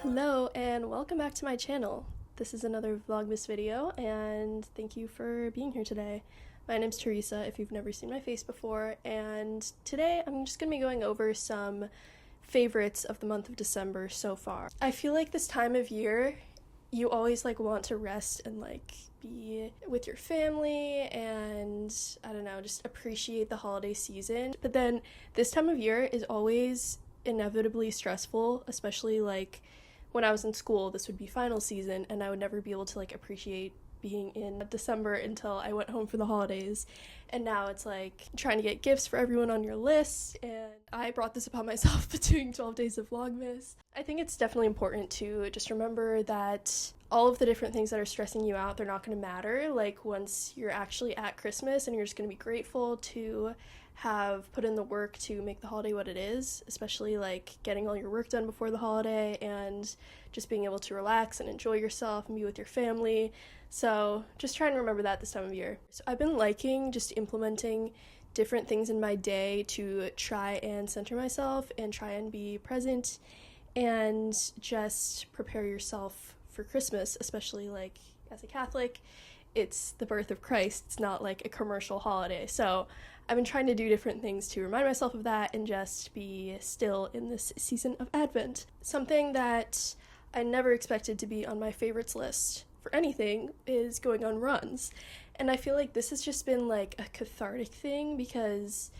Hello and welcome back to my channel. This is another Vlogmas video and thank you for being here today. My name's Teresa if you've never seen my face before, and today I'm just going to be going over some favorites of the month of December so far. I feel like this time of year you always want to rest and be with your family and I don't know, just appreciate the holiday season. But then this time of year is always inevitably stressful, especially when I was in school. This would be final season and I would never be able to appreciate being in December until I went home for the holidays. And now it's trying to get gifts for everyone on your list, and I brought this upon myself doing 12 days of Vlogmas. I think it's definitely important to just remember that all of the different things that are stressing you out, they're not going to matter once you're actually at Christmas, and you're just going to be grateful to have put in the work to make the holiday what it is, especially getting all your work done before the holiday and just being able to relax and enjoy yourself and be with your family. So just try and remember that this time of year. So I've been just implementing different things in my day to try and center myself and try and be present and just prepare yourself for Christmas, especially as a Catholic. It's the birth of Christ. It's not a commercial holiday. So I've been trying to do different things to remind myself of that and just be still in this season of Advent. Something that I never expected to be on my favorites list for anything is going on runs. And I feel this has just been a cathartic thing because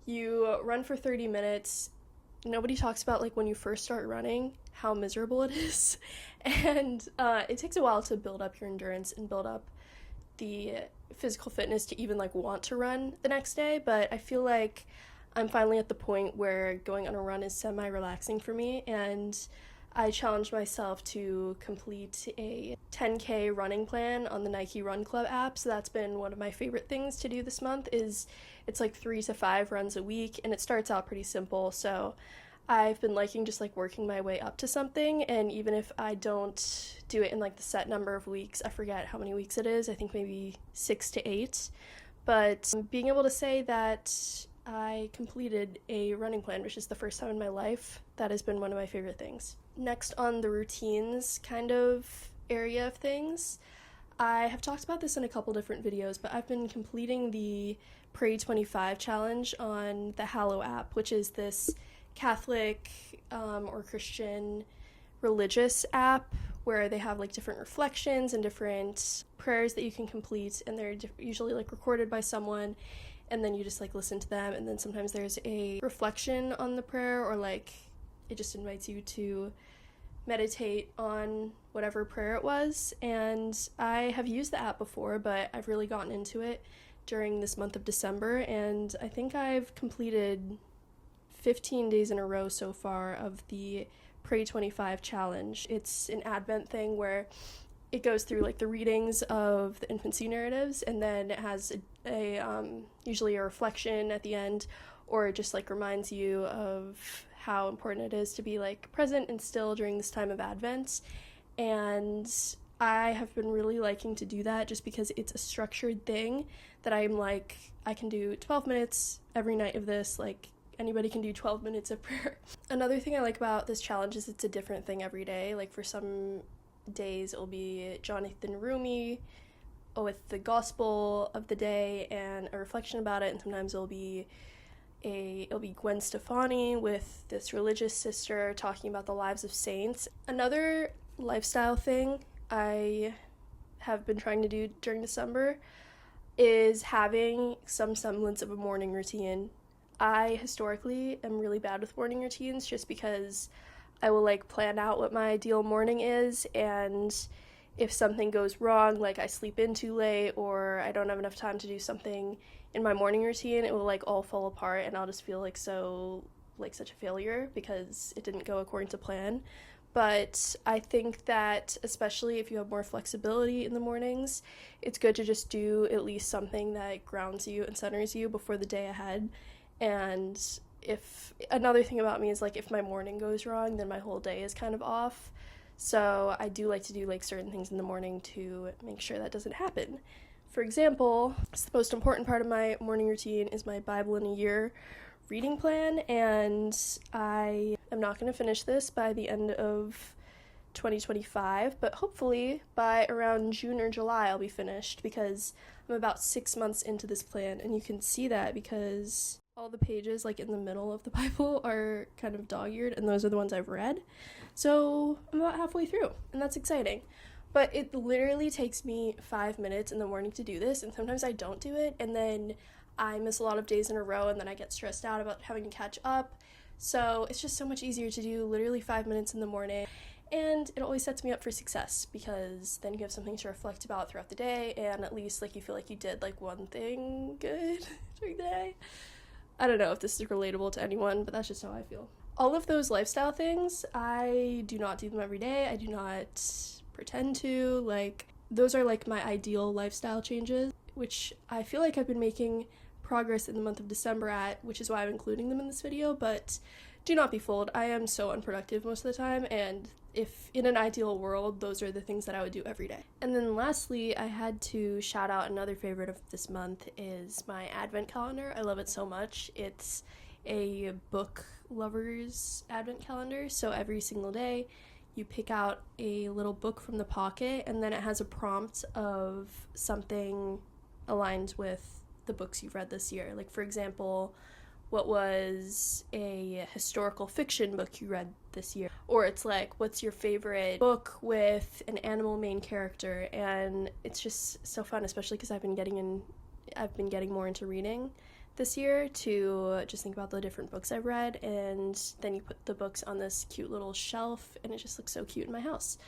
you run for 30 minutes. Nobody talks about when you first start running how miserable it is. And it takes a while to build up your endurance and build up the physical fitness to even want to run the next day. But I feel I'm finally at the point where going on a run is semi-relaxing for me, and I challenged myself to complete a 10K running plan on the Nike Run Club app. So that's been one of my favorite things to do this month. It's 3 to 5 runs a week, and it starts out pretty simple. So I've been just working my way up to something, and even if I don't do it in the set number of weeks, I forget how many weeks it is, I think maybe 6 to 8, but being able to say that I completed a running plan, which is the first time in my life, that has been one of my favorite things. Next on the routines kind of area of things, I have talked about this in a couple different videos, but I've been completing the Pray 25 challenge on the Hallow app, which is this Catholic or Christian religious app where they have different reflections and different prayers that you can complete, and they're usually recorded by someone, and then you just listen to them, and then sometimes there's a reflection on the prayer, or it just invites you to meditate on whatever prayer it was. And I have used the app before, but I've really gotten into it during this month of December, and I think I've completed 15 days in a row so far of the Pray 25 challenge. It's an Advent thing where it goes through the readings of the infancy narratives, and then it has a usually a reflection at the end, or it just reminds you of how important it is to be present and still during this time of Advent. And I have been really liking to do that just because it's a structured thing that I'm I can do 12 minutes every night of this. Anybody can do 12 minutes of prayer. Another thing I like about this challenge is it's a different thing every day. For some days it'll be Jonathan Rumi with the gospel of the day and a reflection about it, and sometimes it'll be Gwen Stefani with this religious sister talking about the lives of saints. Another lifestyle thing I have been trying to do during December is having some semblance of a morning routine. I historically am really bad with morning routines just because I will plan out what my ideal morning is, and if something goes wrong, I sleep in too late or I don't have enough time to do something in my morning routine, it will all fall apart, and I'll just feel such a failure because it didn't go according to plan. But I think that especially if you have more flexibility in the mornings, it's good to just do at least something that grounds you and centers you before the day ahead. And if another thing about me is if my morning goes wrong, then my whole day is kind of off. So I do like to do certain things in the morning to make sure that doesn't happen. For example, the most important part of my morning routine is my Bible in a Year reading plan, and I am not going to finish this by the end of 2025, but hopefully by around June or July I'll be finished, because I'm about 6 months into this plan, and you can see that because all the pages like in the middle of the Bible are kind of dog-eared, and those are the ones I've read. So I'm about halfway through, and that's exciting. But it literally takes me 5 minutes in the morning to do this, and sometimes I don't do it, and then I miss a lot of days in a row, and then I get stressed out about having to catch up. So it's just so much easier to do literally 5 minutes in the morning, and it always sets me up for success, because then you have something to reflect about throughout the day, and at least like you feel like you did like one thing good during the day. I don't know if this is relatable to anyone, but that's just how I feel. All of those lifestyle things, I do not do them every day. I do not pretend to. Like, those are like my ideal lifestyle changes, which I feel like I've been making progress in the month of December at, which is why I'm including them in this video. But do not be fooled, I am so unproductive most of the time, and if in an ideal world, those are the things that I would do every day. And then lastly, I had to shout out another favorite of this month is my advent calendar. I love it so much. It's a book lover's advent calendar, so every single day you pick out a little book from the pocket, and then it has a prompt of something aligned with the books you've read this year. Like, for example, what was a historical fiction book you read this year? Or it's like, what's your favorite book with an animal main character? And it's just so fun, especially because I've been getting more into reading this year, to just think about the different books I've read, and then you put the books on this cute little shelf, and it just looks so cute in my house.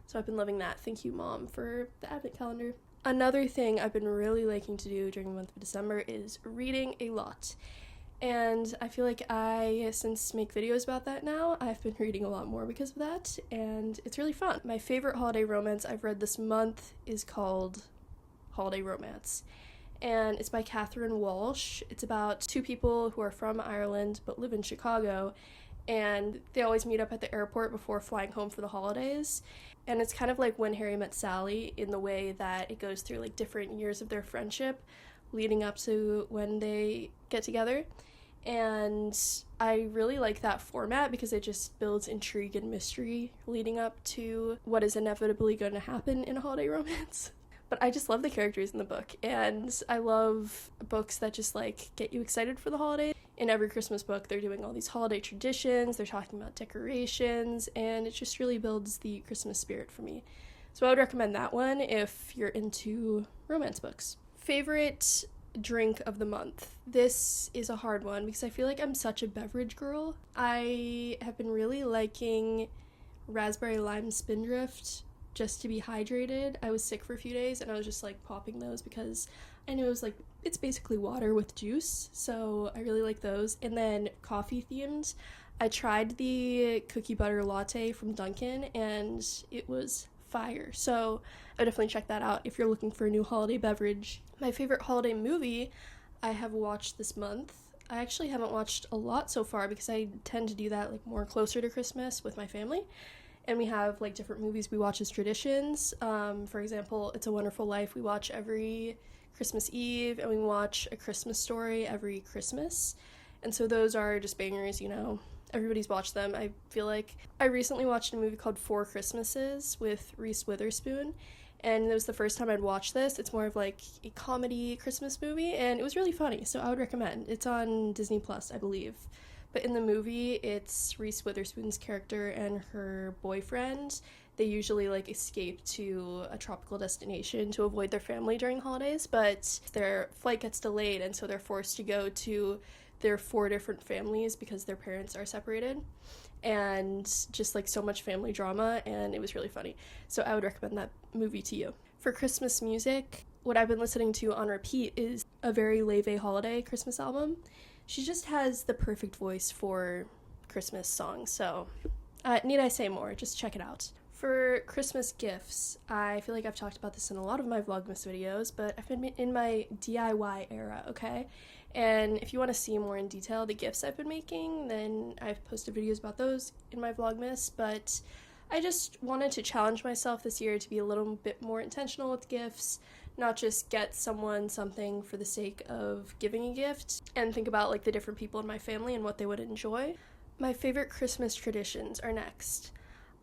So I've been loving that. Thank you, Mom, for the advent calendar. Another thing I've been really liking to do during the month of December is reading a lot. And I feel like since make videos about that now, I've been reading a lot more because of that, and it's really fun. My favorite holiday romance I've read this month is called Holiday Romance, and it's by Catherine Walsh. It's about two people who are from Ireland but live in Chicago, and they always meet up at the airport before flying home for the holidays. And it's kind of like When Harry Met Sally, in the way that it goes through like different years of their friendship leading up to when they get together. And I really like that format because it just builds intrigue and mystery leading up to what is inevitably going to happen in a holiday romance. But I just love the characters in the book, and I love books that just like get you excited for the holidays. In every Christmas book, they're doing all these holiday traditions, they're talking about decorations, and it just really builds the Christmas spirit for me. So I would recommend that one if you're into romance books. Favorite drink of the month. This is a hard one because I feel like I'm such a beverage girl. I have been really liking raspberry lime spindrift just to be hydrated. I was sick for a few days and I was just like popping those because I knew it was like, it's basically water with juice, so I really like those. And then coffee themed, I tried the cookie butter latte from Dunkin' and it was fire, so I would definitely check that out if you're looking for a new holiday beverage. My favorite holiday movie I have watched this month. I actually haven't watched a lot so far because I tend to do that like more closer to Christmas with my family, and we have like different movies we watch as traditions. For example, It's a Wonderful Life we watch every Christmas Eve, and we watch A Christmas Story every Christmas, and so those are just bangers, you know. Everybody's watched them. I feel like I recently watched a movie called Four Christmases with Reese Witherspoon, and it was the first time I'd watched this. It's more of like a comedy Christmas movie, and it was really funny, so I would recommend. It's on Disney Plus, I believe. But in the movie, it's Reese Witherspoon's character and her boyfriend. They usually like escape to a tropical destination to avoid their family during the holidays, but their flight gets delayed, and so they're forced to go to their 4 different families because their parents are separated, and just like so much family drama, and it was really funny. So I would recommend that movie to you. For Christmas music, what I've been listening to on repeat is a very Leve Holiday Christmas album. She just has the perfect voice for Christmas songs, so need I say more? Just check it out. For Christmas gifts, I feel like I've talked about this in a lot of my Vlogmas videos, but I've been in my DIY era, okay? And if you want to see more in detail the gifts I've been making, then I've posted videos about those in my Vlogmas, but I just wanted to challenge myself this year to be a little bit more intentional with gifts, not just get someone something for the sake of giving a gift, and think about like the different people in my family and what they would enjoy. My favorite Christmas traditions are next.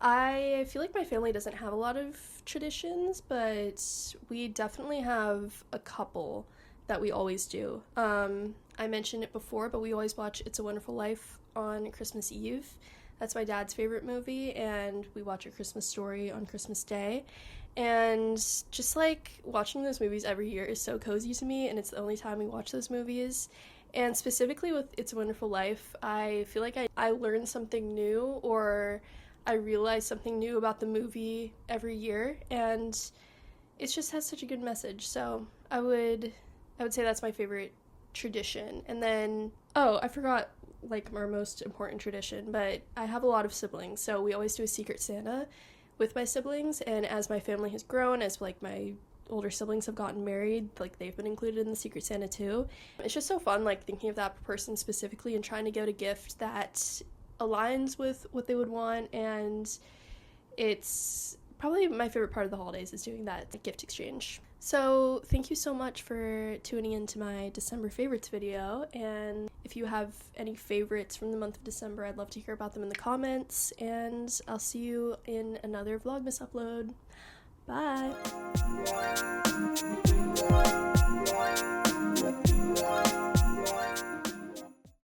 I feel like my family doesn't have a lot of traditions, but we definitely have a couple that we always do. I mentioned it before, but we always watch It's a Wonderful Life on Christmas Eve. That's my dad's favorite movie, and we watch A Christmas Story on Christmas Day. And just like watching those movies every year is so cozy to me, and it's the only time we watch those movies. And specifically with It's a Wonderful Life, I feel like I learn something new, or I realize something new about the movie every year, and it just has such a good message. So I would say that's my favorite tradition. And then, oh, I forgot like our most important tradition, but I have a lot of siblings, so we always do a Secret Santa with my siblings, and as my family has grown, as like my older siblings have gotten married, like they've been included in the Secret Santa too. It's just so fun, like thinking of that person specifically and trying to get a gift that aligns with what they would want, and it's probably my favorite part of the holidays is doing that gift exchange. So thank you so much for tuning into my December favorites video, and if you have any favorites from the month of December, I'd love to hear about them in the comments, and I'll see you in another Vlogmas upload. Bye!